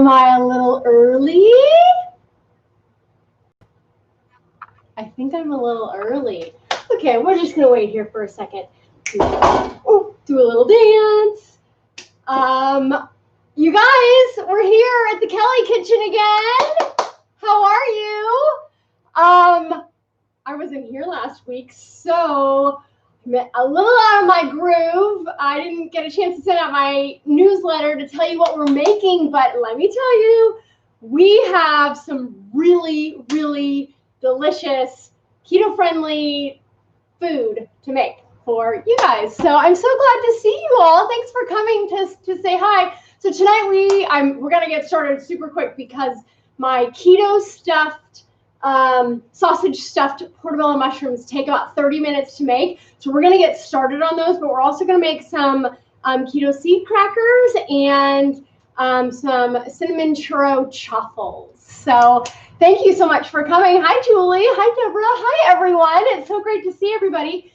Am I a little early? I think I'm a little early. Okay, we're just gonna wait here for a second. Oh, do a little dance. You guys, we're here at the Kelly Kitchen again. How are you? I wasn't here last week, so I'm a little out of my groove. I didn't get a chance to send out my newsletter to tell you what we're making, but let me tell you, we have some really, really delicious, keto-friendly food to make for you guys. So I'm so glad to see you all. Thanks for coming to say hi. So tonight we're gonna get started super quick because my keto stuffed sausage stuffed portobello mushrooms take about 30 minutes to make. So we're gonna get started on those, but we're also gonna make some keto seed crackers and some cinnamon churro chaffles. So thank you so much for coming. Hi, Julie. Hi, Deborah. Hi, everyone. It's so great to see everybody.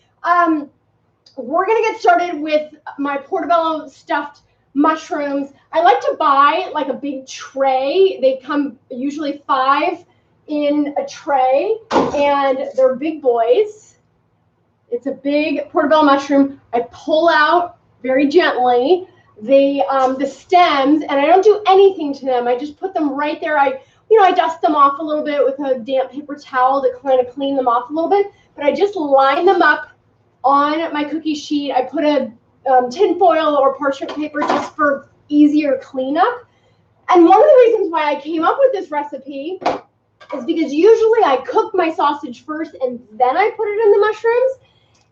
We're going to get started with my portobello stuffed mushrooms. I like to buy like a big tray. They come usually 5 in a tray, and they're big boys. It's a big portobello mushroom. I pull out very gently the stems, and I don't do anything to them. I just put them right there. I dust them off a little bit with a damp paper towel to kind of clean them off a little bit, but I just line them up on my cookie sheet. I put a tin foil or parchment paper just for easier cleanup. And one of the reasons why I came up with this recipe is because usually I cook my sausage first and then I put it in the mushrooms.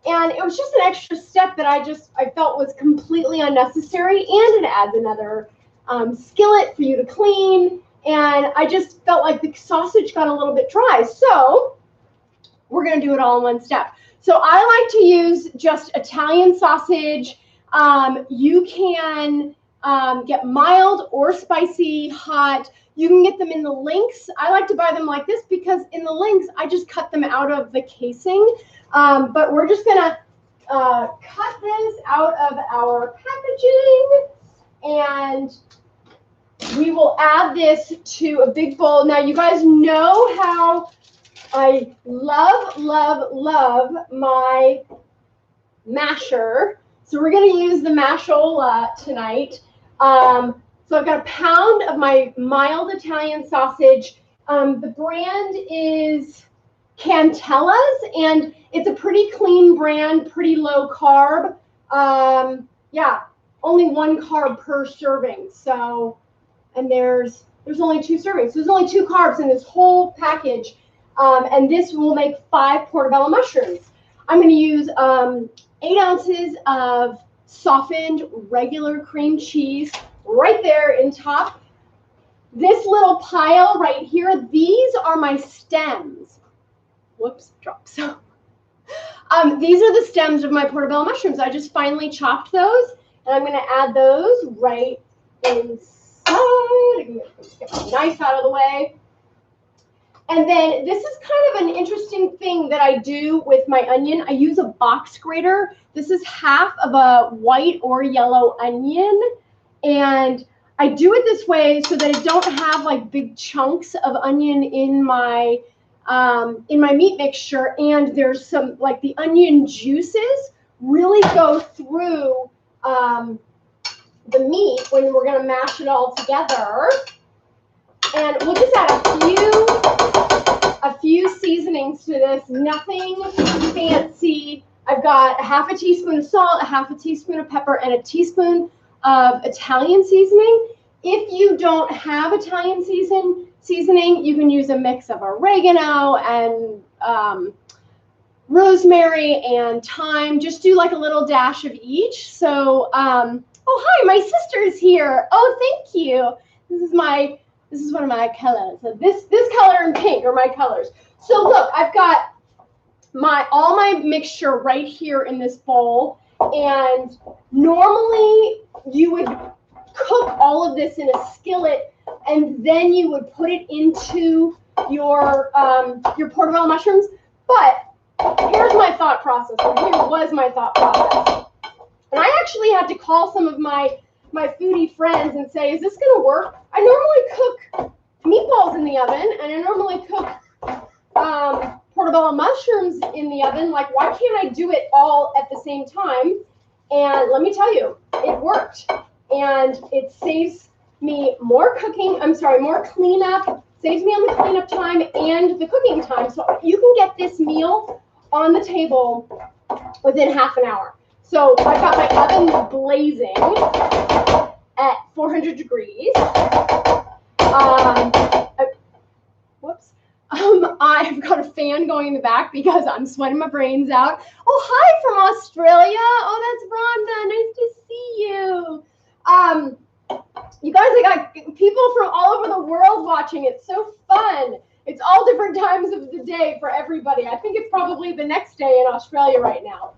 And it was just an extra step that I felt was completely unnecessary, and it adds another skillet for you to clean. And I just felt like the sausage got a little bit dry. So we're going to do it all in one step. So I like to use just Italian sausage. You can get mild or spicy, hot. You can get them in the links. I like to buy them like this because in the links, I just cut them out of the casing. But we're just going to cut this out of our packaging, and we will add this to a big bowl. Now, you guys know how I love, love, love my masher. So we're going to use the mashola tonight. So I've got a pound of my mild Italian sausage. The brand is Cantella's, and it's a pretty clean brand, pretty low carb. Yeah, only 1 carb per serving. So, and there's only 2 servings. So there's only 2 carbs in this whole package. And this will make 5 portobello mushrooms. I'm going to use 8 ounces of softened regular cream cheese right there in top. This little pile right here, these are my stems. Whoops, drop. So these are the stems of my portobello mushrooms. I just finely chopped those, and I'm going to add those right inside. Get my knife out of the way. And then this is kind of an interesting thing that I do with my onion. I use a box grater. This is half of a white or yellow onion. And I do it this way so that I don't have like big chunks of onion in my meat mixture. And there's some, like, the onion juices really go through the meat when we're going to mash it all together. And we'll just add a few seasonings to this, nothing fancy. I've got 1/2 teaspoon of salt, 1/2 teaspoon of pepper, and 1 teaspoon of Italian seasoning. If you don't have Italian seasoning, you can use a mix of oregano and rosemary and thyme. Just do like a little dash of each. So, oh, hi, my sister is here. Oh, thank you. This is one of my colors. So this color and pink are my colors. So look, I've got all my mixture right here in this bowl. And normally you would cook all of this in a skillet, and then you would put it into your portobello mushrooms. But here's my thought process, or here was my thought process. And I actually had to call some of my foodie friends and say, is this going to work? I normally cook meatballs in the oven, and I normally cook portobello mushrooms in the oven. Like, why can't I do it all at the same time? And let me tell you, it worked. And it saves me more cleanup, saves me on the cleanup time and the cooking time. So you can get this meal on the table within half an hour. So I've got my oven blazing at 400 degrees. I've got a fan going in the back because I'm sweating my brains out. Oh, hi from Australia. Oh, that's Rhonda. Nice to see you. You guys, I got people from all over the world watching. It's so fun. It's all different times of the day for everybody. I think it's probably the next day in Australia right now.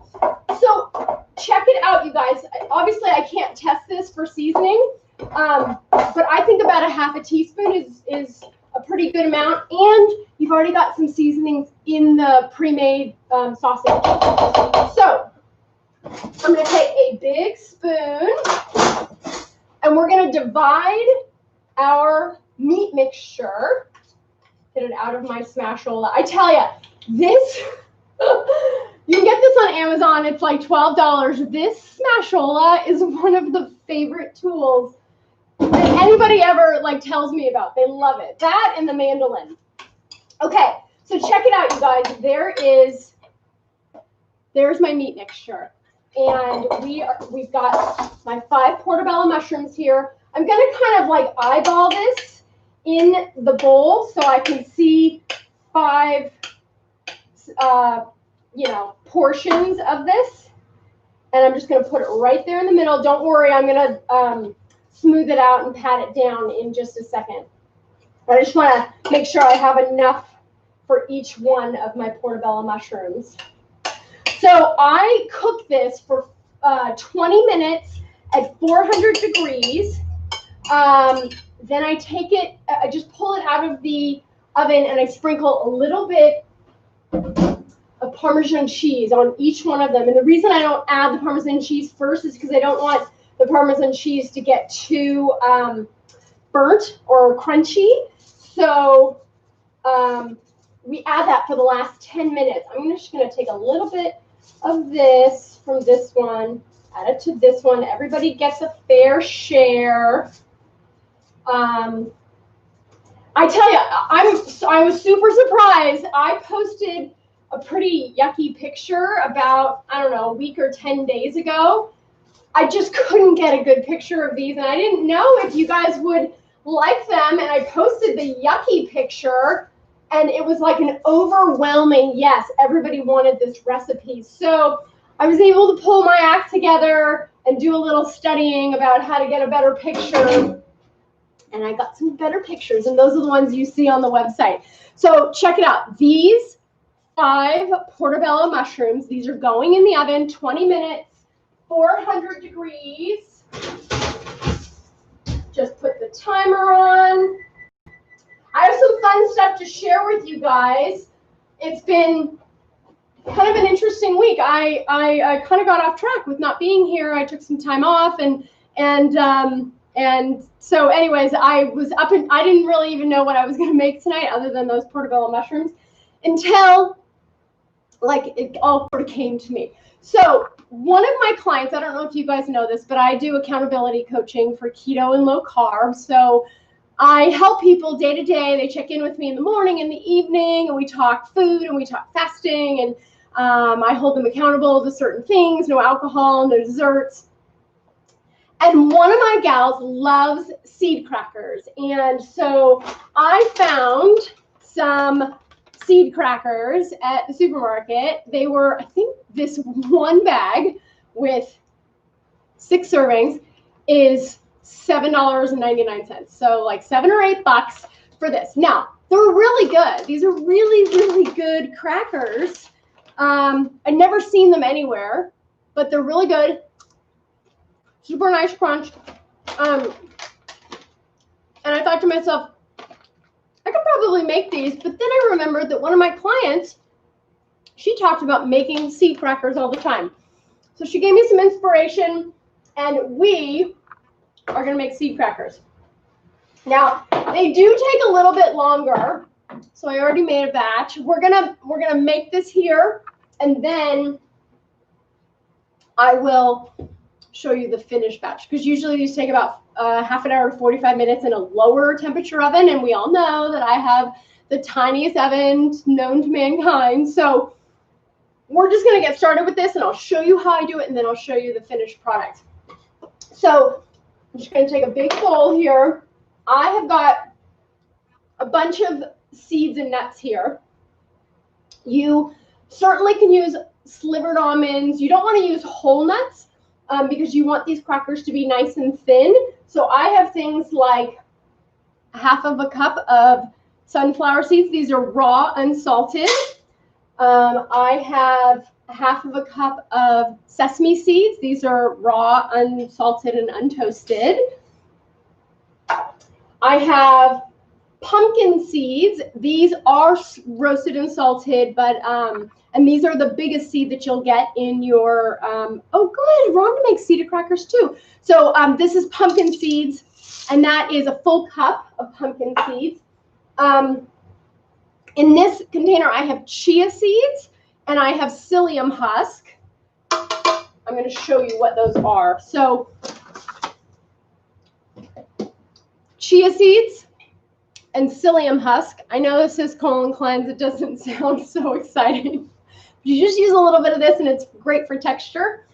So check it out, you guys. Obviously, I can't test this for seasoning, but I think about a half a teaspoon is a pretty good amount, and you've already got some seasonings in the pre-made sausage. So I'm going to take a big spoon, and we're going to divide our meat mixture. Get it out of my smashola. I tell you, this, you can get this on Amazon. It's like $12. This smashola is one of the favorite tools that anybody ever tells me about. They love it. That and the mandolin. Okay, so check it out, you guys. There's my meat mixture. And we've got my 5 portobello mushrooms here. I'm going to kind of eyeball this in the bowl so I can see 5 portions of this. And I'm just going to put it right there in the middle. Don't worry, I'm going to smooth it out and pat it down in just a second. But I just want to make sure I have enough for each one of my portobello mushrooms. So I cook this for 20 minutes at 400 degrees. Then I take it, I just pull it out of the oven and I sprinkle a little bit of Parmesan cheese on each one of them. And the reason I don't add the Parmesan cheese first is because I don't want the Parmesan cheese to get too burnt or crunchy. So we add that for the last 10 minutes. I'm just going to take a little bit of this from this one, add it to this one. Everybody gets a fair share. I tell you, I was super surprised. I posted a pretty yucky picture about, I don't know, a week or 10 days ago. I just couldn't get a good picture of these, and I didn't know if you guys would like them, and I posted the yucky picture, and it was like an overwhelming yes. Everybody wanted this recipe. So I was able to pull my act together and do a little studying about how to get a better picture. And I got some better pictures, and those are the ones you see on the website. So check it out. These 5 portobello mushrooms, these are going in the oven 20 minutes, 400 degrees. Just put the timer on. I have some fun stuff to share with you guys. It's been kind of an interesting week. I kind of got off track with not being here. I took some time off, and so anyways, I was up and I didn't really even know what I was going to make tonight other than those portobello mushrooms until it all sort of came to me. So one of my clients, I don't know if you guys know this, but I do accountability coaching for keto and low carb. So I help people day to day. They check in with me in the morning, in the evening, and we talk food and we talk fasting, and I hold them accountable to certain things, no alcohol, no desserts. And one of my gals loves seed crackers. And so I found some seed crackers at the supermarket. They were, I think this one bag with 6 servings is $7.99. So like $7 or $8 for this. Now, they're really good. These are really, really good crackers. I'd never seen them anywhere, but they're really good. Super nice crunch. And I thought to myself, I could probably make these, but then I remembered that one of my clients, she talked about making seed crackers all the time. So she gave me some inspiration, and we are going to make seed crackers. Now, they do take a little bit longer. So I already made a batch. We're gonna make this here, and then I will show you the finished batch, because usually these take about half an hour to 45 minutes in a lower temperature oven, and we all know that I have the tiniest oven known to mankind. So we're just going to get started with this, and I'll show you how I do it, and then I'll show you the finished product. So I'm just going to take a big bowl here. I have got a bunch of seeds and nuts here. You certainly can use slivered almonds. You don't want to use whole nuts because you want these crackers to be nice and thin. So I have things like half of a cup of sunflower seeds. These are raw, unsalted. I have half of a cup of sesame seeds. These are raw, unsalted, and untoasted. I have pumpkin seeds. These are roasted and salted, but and these are the biggest seed that you'll get in your oh good, Rhonda makes seeded crackers too. So this is pumpkin seeds, and that is a full cup of pumpkin seeds. In this container I have chia seeds and I have psyllium husk. I'm going to show you what those are. So chia seeds and psyllium husk. I know this is colon cleanse. It doesn't sound so exciting. You just use a little bit of this and it's great for texture.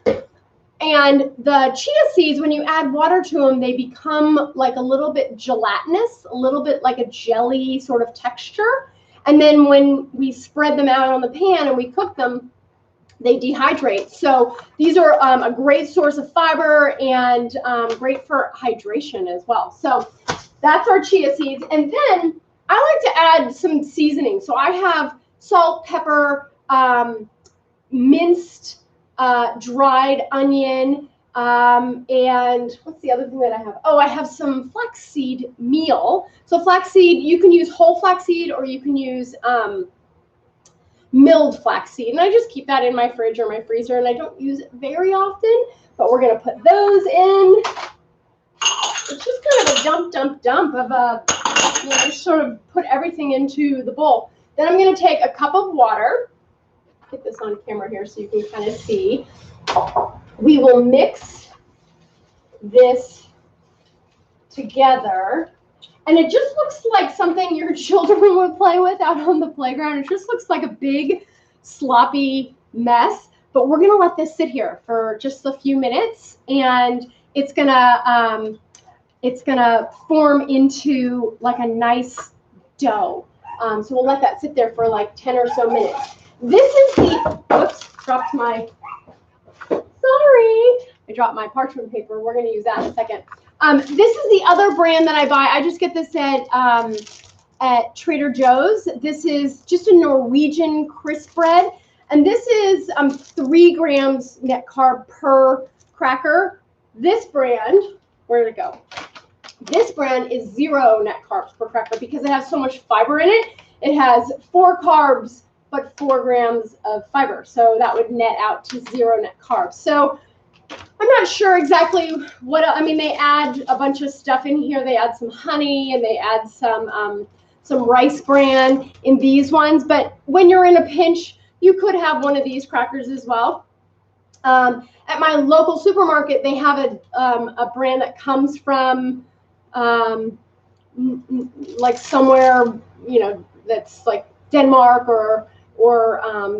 And the chia seeds, when you add water to them, they become like a little bit gelatinous, a little bit like a jelly sort of texture. And then when we spread them out on the pan and we cook them, they dehydrate. So these are a great source of fiber and great for hydration as well. So that's our chia seeds. And then I like to add some seasoning. So I have salt, pepper, minced dried onion, and what's the other thing that I have? Oh, I have some flaxseed meal. So flaxseed, you can use whole flaxseed or you can use milled flaxseed. And I just keep that in my fridge or my freezer, and I don't use it very often, but we're going to put those in. It's just kind of a dump of just sort of put everything into the bowl. Then I'm going to take a cup of water. Get this on camera here so you can kind of see. We will mix this together, and it just looks like something your children would play with out on the playground. It just looks like a big sloppy mess, but we're gonna let this sit here for just a few minutes, and it's gonna form into like a nice dough. So we'll let that sit there for like 10 or so minutes. This is the, whoops, dropped my, sorry, I dropped my parchment paper. We're going to use that in a second. This is the other brand that I buy. I just get this at Trader Joe's. This is just a Norwegian crisp bread. And this is 3 grams net carb per cracker. This brand, where did it go? This brand is 0 net carbs per cracker because it has so much fiber in it. It has 4 carbs, but 4 grams of fiber. So that would net out to 0 net carbs. So I'm not sure exactly what, I mean, they add a bunch of stuff in here. They add some honey and they add some rice bran in these ones. But when you're in a pinch, you could have one of these crackers as well. At my local supermarket, they have a brand that comes from like somewhere, you know, that's like Denmark or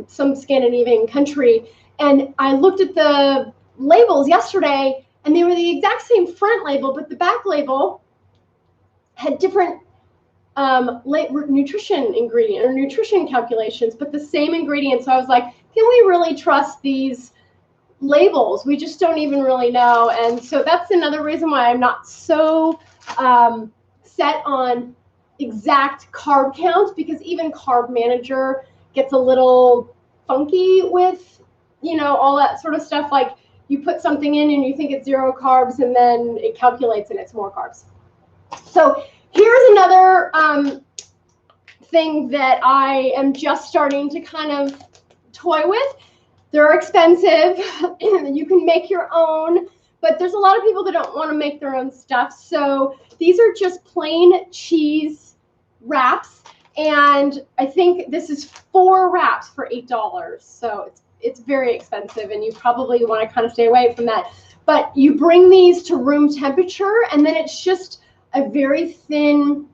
some Scandinavian country. And I looked at the labels yesterday and they were the exact same front label, but the back label had different nutrition ingredient or nutrition calculations, but the same ingredients. So I was like, can we really trust these labels? We just don't even really know. And so that's another reason why I'm not so set on exact carb counts, because even Carb Manager gets a little funky with, you know, all that sort of stuff. Like you put something in and you think it's 0 carbs and then it calculates and it's more carbs. So here's another thing that I am just starting to kind of toy with. They're expensive. You can make your own, but there's a lot of people that don't want to make their own stuff. So these are just plain cheese wraps. And I think this is 4 wraps for $8. So it's very expensive, and you probably want to kind of stay away from that. But you bring these to room temperature, and then it's just a very thin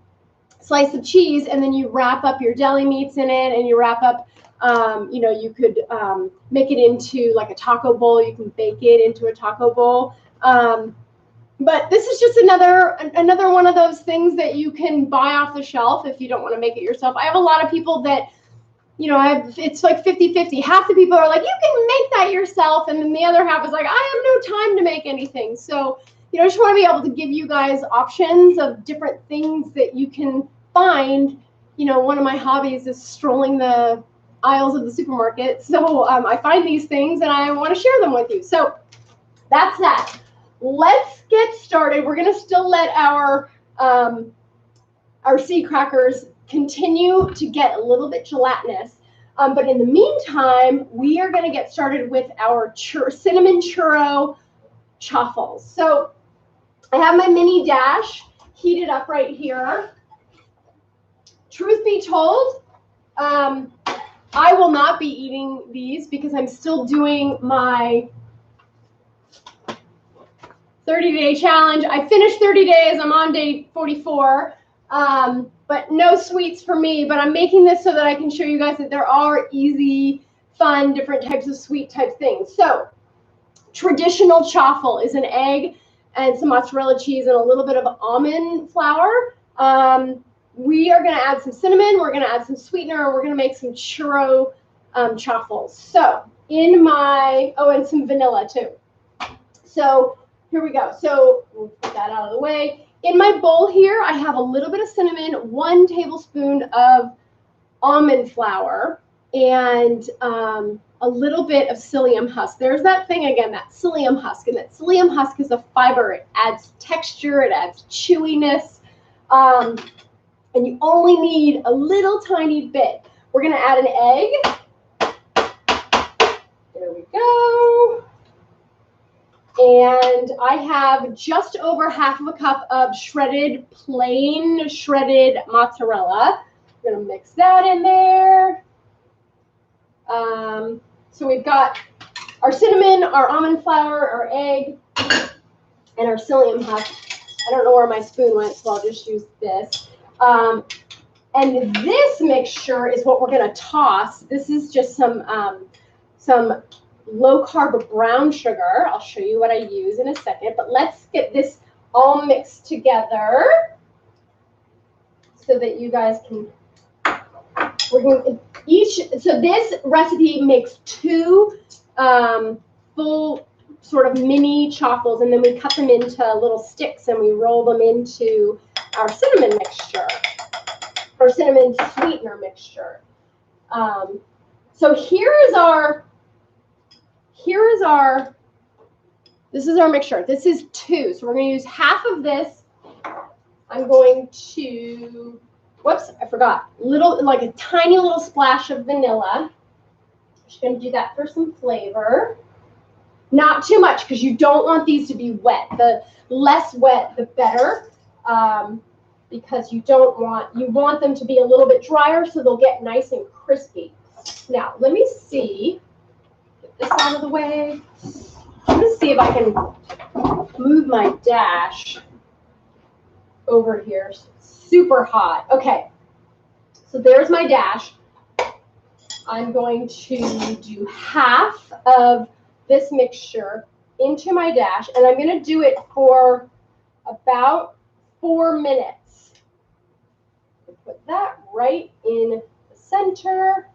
slice of cheese, and then you wrap up your deli meats in it, and you wrap up, you could make it into like a taco bowl. You can bake it into a taco bowl. But this is just another one of those things that you can buy off the shelf if you don't want to make it yourself. I have a lot of people that, it's like 50-50. Half the people are like, you can make that yourself, and then the other half is like, I have no time to make anything. So, I just want to be able to give you guys options of different things that you can find. One of my hobbies is strolling the aisles of the supermarket. So I find these things and I want to share them with you. So that's that. Let's get started. We're going to still let our seed crackers continue to get a little bit gelatinous. But in the meantime, we are going to get started with our cinnamon churro chaffles. So I have my mini dash heated up right here. Truth be told, I will not be eating these because I'm still doing my 30-day challenge. I finished 30 days. I'm on day 44. But no sweets for me. But I'm making this so that I can show you guys that there are easy, fun, different types of sweet type things. So traditional chaffle is an egg and some mozzarella cheese and a little bit of almond flour. We are going to add some cinnamon. We're going to add some sweetener. And we're going to make some churro chaffles. So and some vanilla too. So here we go. So we'll put that out of the way. In my bowl here, I have a little bit of cinnamon, 1 tablespoon of almond flour, and a little bit of psyllium husk. There's that thing again, that psyllium husk. And that psyllium husk is a fiber. It adds texture. It adds chewiness. And you only need a little tiny bit. We're going to add an egg. There we go. And I have just over half of a cup of plain shredded mozzarella. I'm going to mix that in there. So we've got our cinnamon, our almond flour, our egg, and our psyllium husk. I don't know where my spoon went, so I'll just use this. And this mixture is what we're going to toss. This is just some low-carb brown sugar. I'll show you what I use in a second. But let's get this all mixed together so that you guys can. So this recipe makes 2 full sort of mini chaffles, and then we cut them into little sticks and we roll them into our cinnamon mixture, or cinnamon sweetener mixture. So this is our mixture. This is 2, so we're going to use half of this. I'm going to, whoops, I forgot, like a tiny little splash of vanilla. Just going to do that for some flavor. Not too much, because you don't want these to be wet. The less wet, the better, because you want them to be a little bit drier so they'll get nice and crispy. Now, let me see. Get this out of the way. I'm going to see if I can move my dash over here. Super hot. Okay, so there's my dash. I'm going to do half of this mixture into my dash, and I'm going to do it for about 4 minutes. Put that right in the center,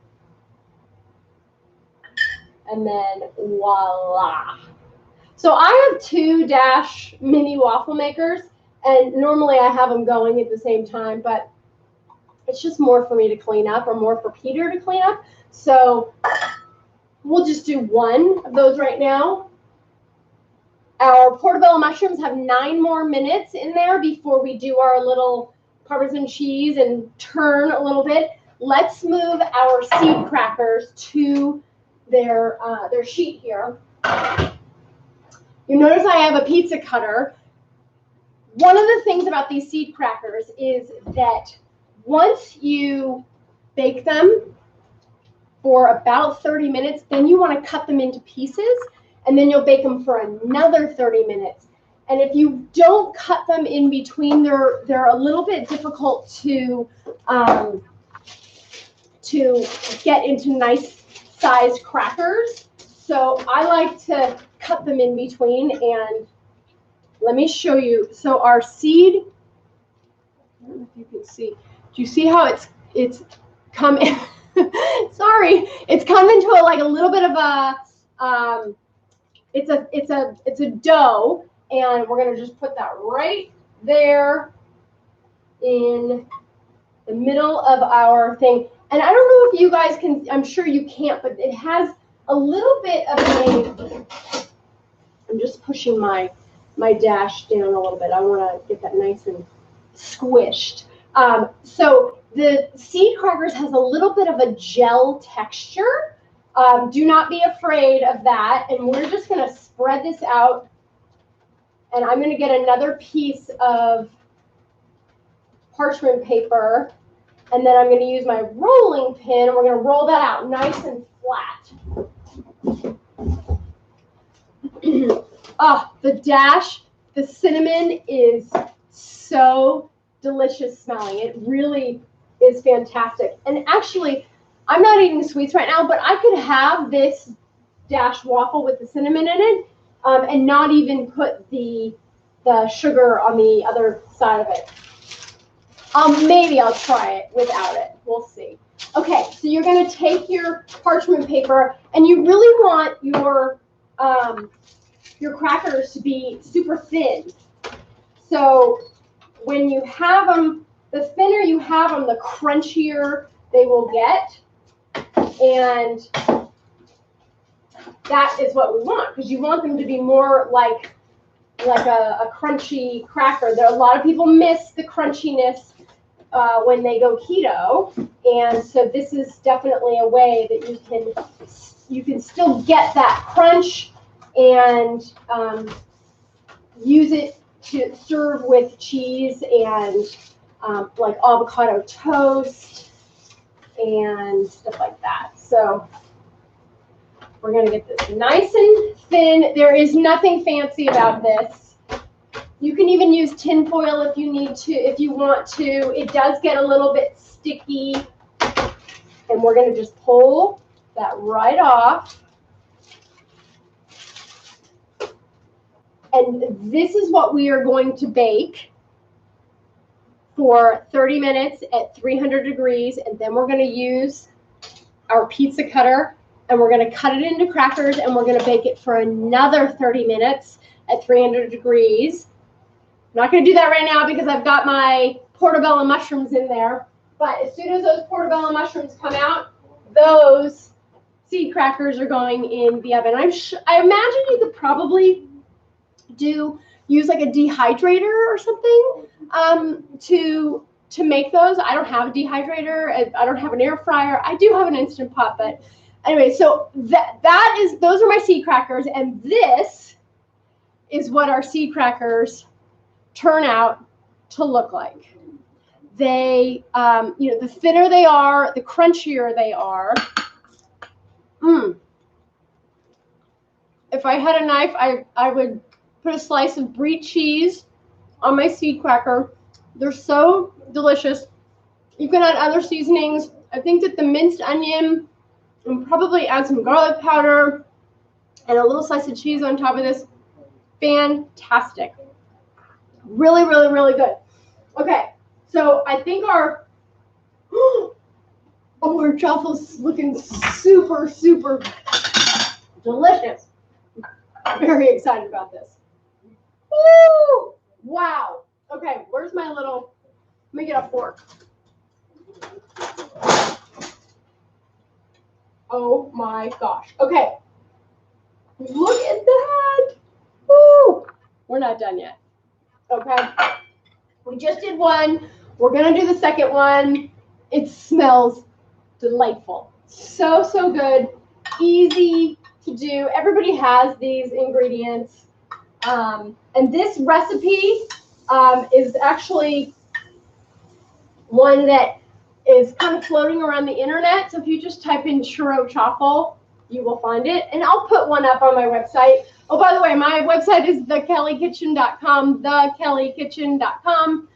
and then voila. So I have 2 Dash mini waffle makers, and normally I have them going at the same time, but it's just more for me to clean up, or more for Peter to clean up. So we'll just do 1 of those right now. Our portobello mushrooms have 9 more minutes in there before we do our little Parmesan cheese and turn a little bit. Let's move our seed crackers to their sheet here. You notice I have a pizza cutter. One of the things about these seed crackers is that once you bake them for about 30 minutes, then you want to cut them into pieces, and then you'll bake them for another 30 minutes. And if you don't cut them in between, they're a little bit difficult to get into nice sized crackers. So I like to cut them in between, and let me show you. So our seed, I don't know if you can see. Do you see how it's come in? Sorry, it's come into like a little bit of a it's a dough, and we're gonna just put that right there in the middle of our thing. And I don't know if you guys can, I'm sure you can't, but it has a little bit of a, I'm just pushing my dash down a little bit. I want to get that nice and squished. So the seed crackers has a little bit of a gel texture. Do not be afraid of that. And we're just going to spread this out. And I'm going to get another piece of parchment paper. And then I'm going to use my rolling pin. And we're going to roll that out nice and flat. The dash, the cinnamon is so delicious smelling. It really is fantastic. And actually, I'm not eating sweets right now, but I could have this dash waffle with the cinnamon in it and not even put the sugar on the other side of it. Maybe I'll try it without it. We'll see. Okay, so you're going to take your parchment paper, and you really want your crackers to be super thin. So when you have them, the thinner you have them, the crunchier they will get. And that is what we want, because you want them to be more like a crunchy cracker. There, a lot of people miss the crunchiness when they go keto, and so this is definitely a way that you can still get that crunch and use it to serve with cheese and like avocado toast and stuff like that. So we're going to get this nice and thin. There is nothing fancy about this. You can even use tin foil if you need to, if you want to. It does get a little bit sticky. And we're going to just pull that right off. And this is what we are going to bake for 30 minutes at 300 degrees. And then we're going to use our pizza cutter, and we're going to cut it into crackers, and we're going to bake it for another 30 minutes at 300 degrees. I'm not going to do that right now because I've got my portobello mushrooms in there. But as soon as those portobello mushrooms come out, those seed crackers are going in the oven. I imagine you could probably use like a dehydrator or something to make those. I don't have a dehydrator. I don't have an air fryer. I do have an Instant Pot, but anyway, so those are my seed crackers, and this is what our seed crackers turn out to look like. They, the thinner they are, the crunchier they are. If I had a knife, I would put a slice of brie cheese on my seed cracker. They're so delicious. You can add other seasonings. I think that the minced onion, and probably add some garlic powder and a little slice of cheese on top of this. Fantastic. Really, really, really good. Okay, so I think our Chaffles is looking super, super delicious. I'm very excited about this. Woo! Wow. Okay, where's my little, let me get a fork. Oh my gosh. Okay. Look at that. Woo! We're not done yet. Okay. We just did one. We're going to do the second one. It smells delightful. So, so good. Easy to do. Everybody has these ingredients. And this recipe is actually one that is kind of floating around the internet. So if you just type in churro chaffle, you will find it. And I'll put one up on my website. Oh, by the way, my website is thekellykitchen.com, thekellykitchen.com.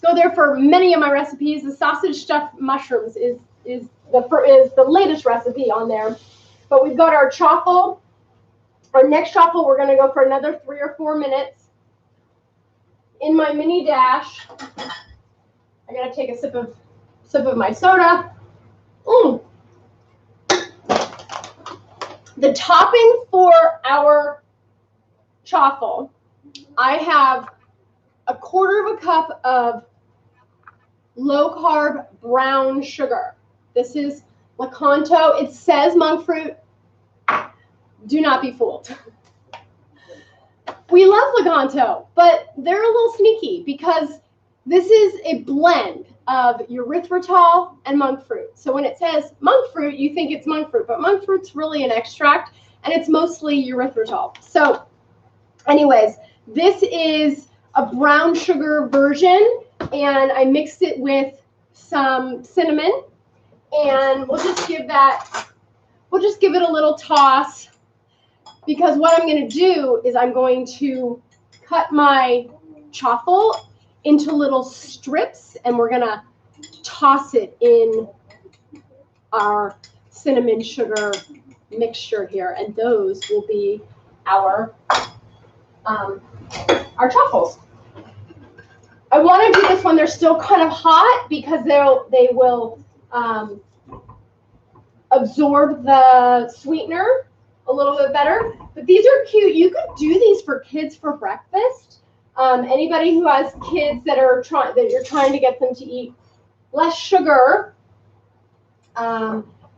Go there for many of my recipes. The sausage stuffed mushrooms is the latest recipe on there. But we've got our chaffle. Our next chaffle, we're going to go for another 3 or 4 minutes. In my mini dash, I got to take a sip of my soda. The topping for our chaffle, I have a 1/4 cup of low-carb brown sugar. This is Lakanto. It says monk fruit. Do not be fooled. We love Lakanto, but they're a little sneaky because this is a blend of erythritol and monk fruit. So when it says monk fruit, you think it's monk fruit, but monk fruit's really an extract, and it's mostly erythritol. So anyways, this is a brown sugar version, and I mixed it with some cinnamon, and we'll just give it a little toss, because what I'm going to do is I'm going to cut my chaffle into little strips, and we're going to toss it in our cinnamon sugar mixture here, and those will be our chaffles. I want to do this when they're still kind of hot because they will absorb the sweetener a little bit better. But these are cute. You could do these for kids for breakfast. Anybody who has kids that you're trying to get them to eat less sugar,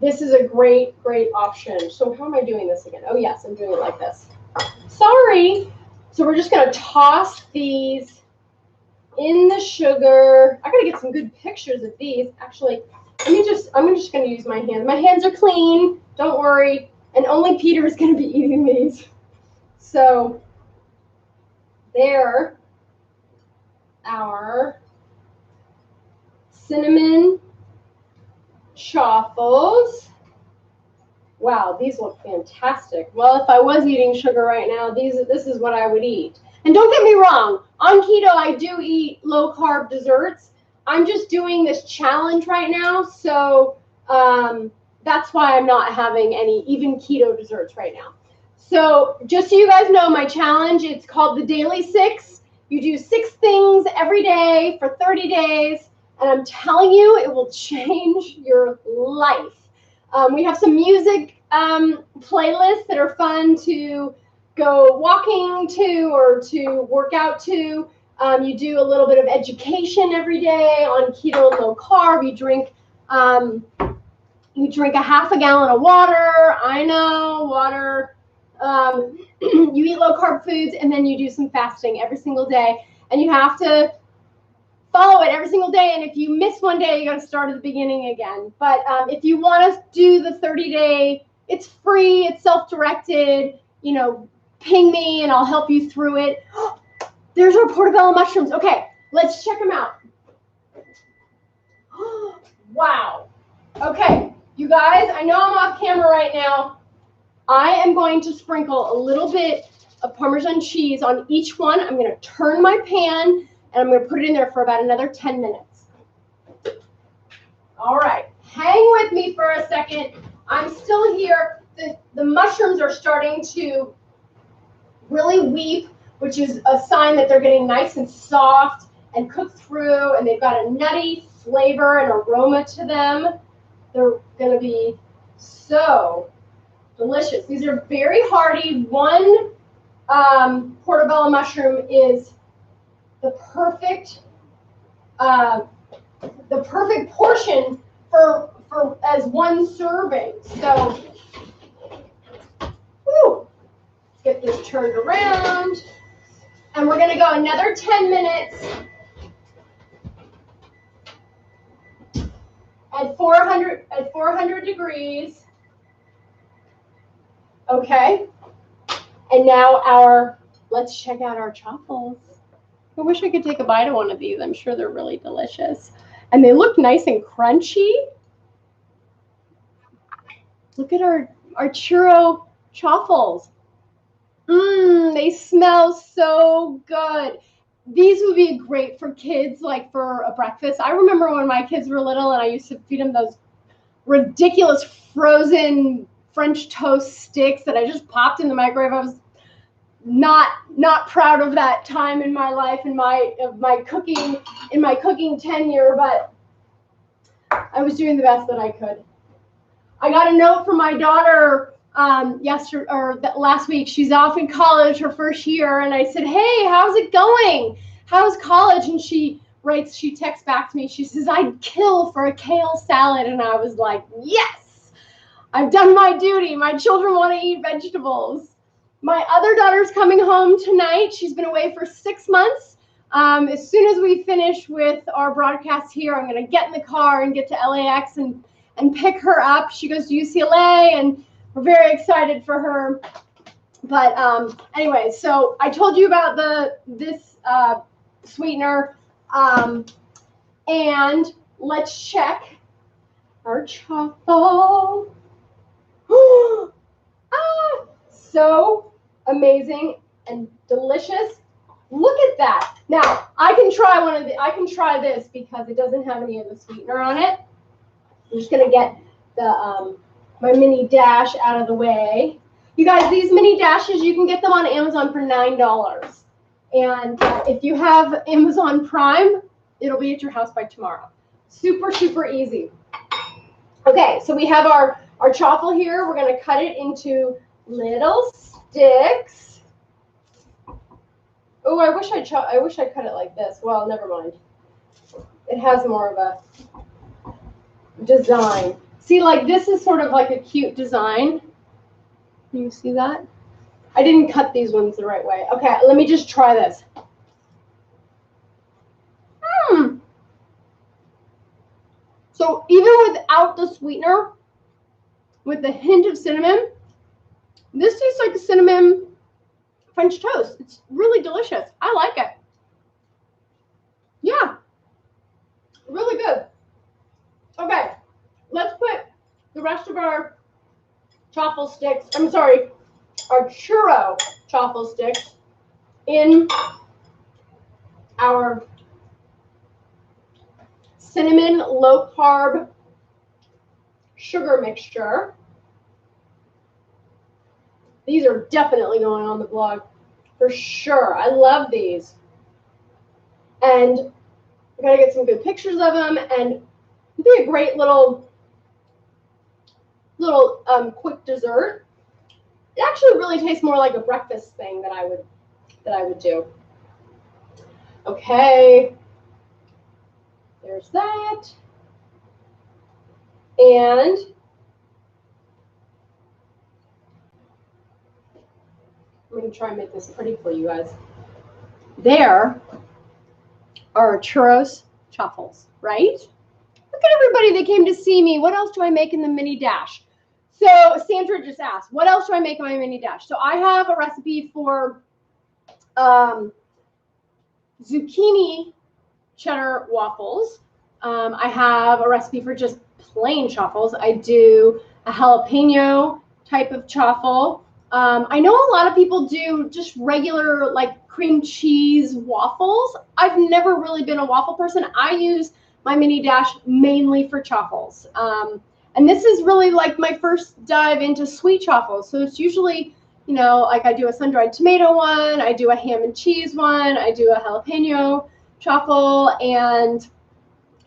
this is a great option. So how am I doing this again? Oh yes, I'm doing it like this. Sorry. So we're just going to toss these in the sugar. I got to get some good pictures of these. Actually, I'm just going to use my hands. My hands are clean. Don't worry. And only Peter is going to be eating these. So there, our cinnamon chaffles. Wow, these look fantastic. Well, if I was eating sugar right now, this is what I would eat. And don't get me wrong, on keto I do eat low-carb desserts. I'm just doing this challenge right now, so that's why I'm not having any even keto desserts right now. So just so you guys know, my challenge, it's called the Daily 6. You do 6 things every day for 30 days, and I'm telling you, it will change your life. We have some music playlists that are fun to go walking to or to work out to. You do a little bit of education every day on keto and low carb. You drink a 1/2 gallon of water. I know, water. You eat low carb foods, and then you do some fasting every single day. And you have to follow it every single day. And if you miss one day, you got to start at the beginning again. But if you want to do the 30-day, it's free. It's self-directed. You know, ping me, and I'll help you through it. There's our portobello mushrooms. Okay, let's check them out. Wow. Okay, you guys, I know I'm off camera right now. I am going to sprinkle a little bit of Parmesan cheese on each one. I'm going to turn my pan, and I'm going to put it in there for about another 10 minutes. All right, hang with me for a second. I'm still here. The mushrooms are starting to really weep, which is a sign that they're getting nice and soft and cooked through, and they've got a nutty flavor and aroma to them. They're going to be so delicious. These are very hearty. One portobello mushroom is the perfect portion for as one serving. So, whew, let's get this turned around, and we're going to go another 10 minutes at 400 degrees. Okay, and now our let's check out our Chaffles. I wish I could take a bite of one of these. I'm sure they're really delicious. And they look nice and crunchy. Look at our churro Chaffles. They smell so good. These would be great for kids, like for a breakfast. I remember when my kids were little and I used to feed them those ridiculous frozen French toast sticks that I just popped in the microwave. I was not proud of that time in my life and my cooking tenure, but I was doing the best that I could. I got a note from my daughter last week. She's off in college, her first year, and I said, "Hey, how's it going? How's college?" And she texts back to me. She says, "I'd kill for a kale salad," and I was like, "Yes, I've done my duty. My children want to eat vegetables." My other daughter's coming home tonight. She's been away for 6 months. As soon as we finish with our broadcast here, I'm going to get in the car and get to LAX and pick her up. She goes to UCLA, and we're very excited for her. But anyway, so I told you about this sweetener, and let's check our Chaffle. So amazing and delicious. Look at that. Now I can try this because it doesn't have any of the sweetener on it. I'm just gonna get the my mini dash out of the way. You guys, these mini dashes, you can get them on Amazon for $9. And if you have Amazon Prime, it'll be at your house by tomorrow. Super, super easy. Okay, so we have our Chaffle here. We're gonna cut it into little sticks. Oh, I wish I cut it like this. Well, never mind. It has more of a design. See, like this is sort of like a cute design. Can you see that? I didn't cut these ones the right way. Okay, let me just try this. So even without the sweetener, with the hint of cinnamon, this tastes like a cinnamon French toast. It's really delicious. I like it. Yeah, really good. Okay, let's put the rest of our Chaffle sticks, I'm sorry, our churro Chaffle sticks in our cinnamon low carb sugar mixture. These are definitely going on the blog for sure. I love these. And we're going to get some good pictures of them, and it'd be a great little quick dessert. It actually really tastes more like a breakfast thing that I would do. Okay. There's that. And I'm going to try and make this pretty for you guys. There are churros Chaffles, right? Look at everybody that came to see me. What else do I make in the mini dash? So Sandra just asked, what else do I make in my mini dash? So I have a recipe for zucchini cheddar waffles. I have a recipe for just plain Chaffles. I do a jalapeno type of Chaffle. I know a lot of people do just regular like cream cheese waffles. I've never really been a waffle person. I use my mini dash mainly for Chaffles. And this is really like my first dive into sweet Chaffles. So it's usually, you know, like I do a sun-dried tomato one, I do a ham and cheese one, I do a jalapeno Chaffle,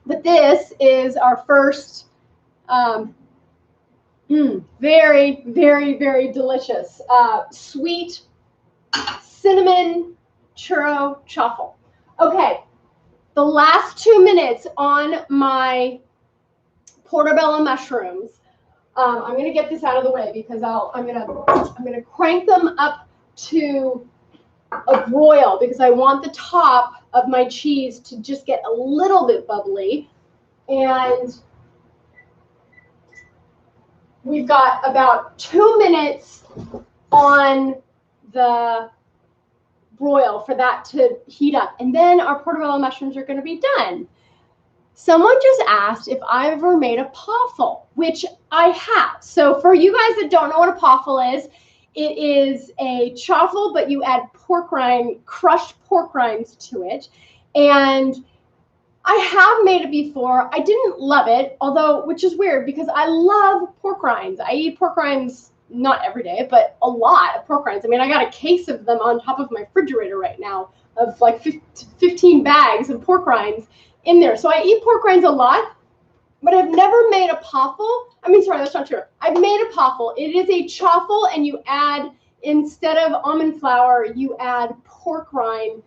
but this is our first very, very, very delicious sweet cinnamon churro Chaffle. Okay, the last 2 minutes on my portobello mushrooms. I'm gonna get this out of the way because I'm gonna crank them up to a broil because I want the top of my cheese to just get a little bit bubbly. And we've got about 2 minutes on the broil for that to heat up. And then our portobello mushrooms are going to be done. Someone just asked if I've ever made a poffle, which I have. So for you guys that don't know what a poffle is, it is a chaffle, but you add pork rind, crushed pork rinds to it. And I have made it before. I didn't love it, although, which is weird because I love pork rinds. I eat pork rinds not every day, but a lot of pork rinds. I mean, I got a case of them on top of my refrigerator right now of like 15 bags of pork rinds in there. So I eat pork rinds a lot, but I've never made a poffle. I mean, sorry, that's not true. I've made a poffle. It is a chaffle, and you add, instead of almond flour, you add pork rind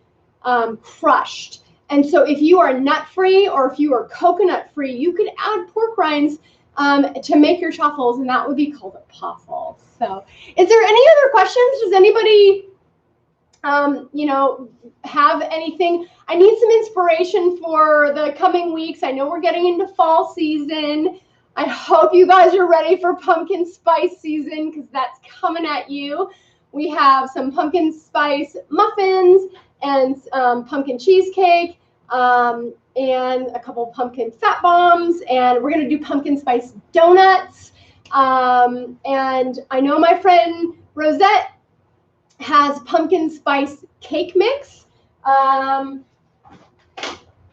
crushed. And so if you are nut-free or if you are coconut-free, you could add pork rinds to make your chaffles, and that would be called a poffle. So is there any other questions? Does anybody, have anything? I need some inspiration for the coming weeks. I know we're getting into fall season. I hope you guys are ready for pumpkin spice season because that's coming at you. We have some pumpkin spice muffins and pumpkin cheesecake and a couple pumpkin fat bombs, and we're going to do pumpkin spice donuts. And I know my friend Rosette has pumpkin spice cake mix.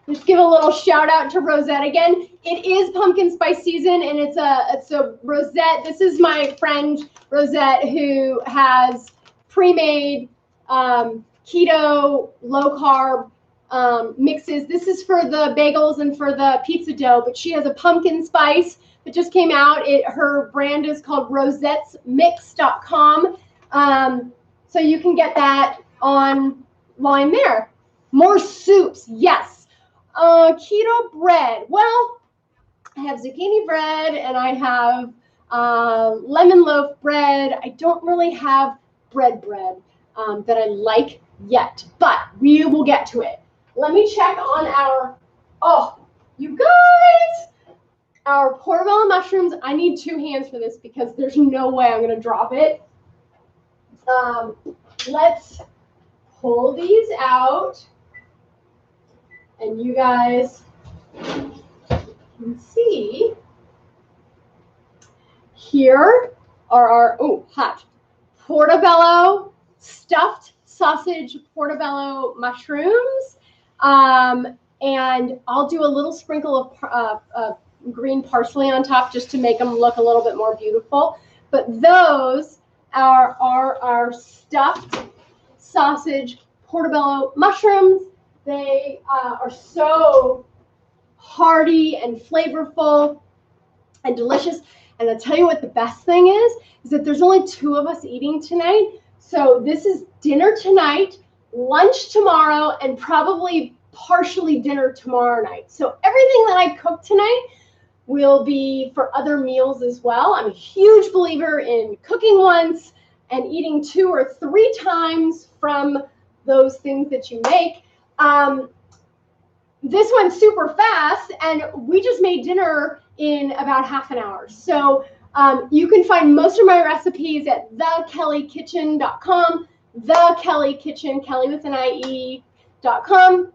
Just give a little shout out to Rosette again. It is pumpkin spice season, and it's a Rosette. This is my friend Rosette who has pre-made keto, low carb mixes. This is for the bagels and for the pizza dough, but she has a pumpkin spice that just came out. Her brand is called rosettesmix.com. So you can get that online there. More soups, yes. Keto bread. Well, I have zucchini bread and I have lemon loaf bread. I don't really have bread that I like yet, but we will get to it. Let me check on you guys, our portobello mushrooms. I need 2 hands for this because there's no way I'm going to drop it. Let's pull these out, and you guys can see here are our hot portobello stuffed sausage portobello mushrooms, and I'll do a little sprinkle of green parsley on top just to make them look a little bit more beautiful. But those are our stuffed sausage portobello mushrooms. They are so hearty and flavorful and delicious. And I'll tell you what the best thing is that there's only 2 of us eating tonight. So this is dinner tonight, lunch tomorrow, and probably partially dinner tomorrow night. So everything that I cook tonight will be for other meals as well. I'm a huge believer in cooking once and eating 2 or 3 times from those things that you make. This went super fast, and we just made dinner in about half an hour. So you can find most of my recipes at thekellykitchen.com, thekellykitchen, Kelly with an IE.com.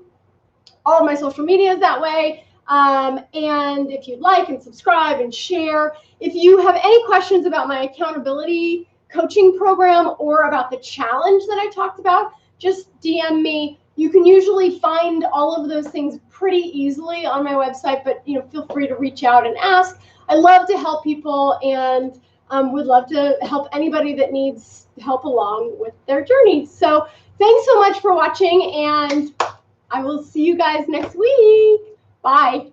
All of my social media is that way. And if you'd like and subscribe and share, if you have any questions about my accountability coaching program or about the challenge that I talked about, just DM me. You can usually find all of those things pretty easily on my website, but feel free to reach out and ask. I love to help people and would love to help anybody that needs help along with their journey. So thanks so much for watching, and I will see you guys next week. Bye.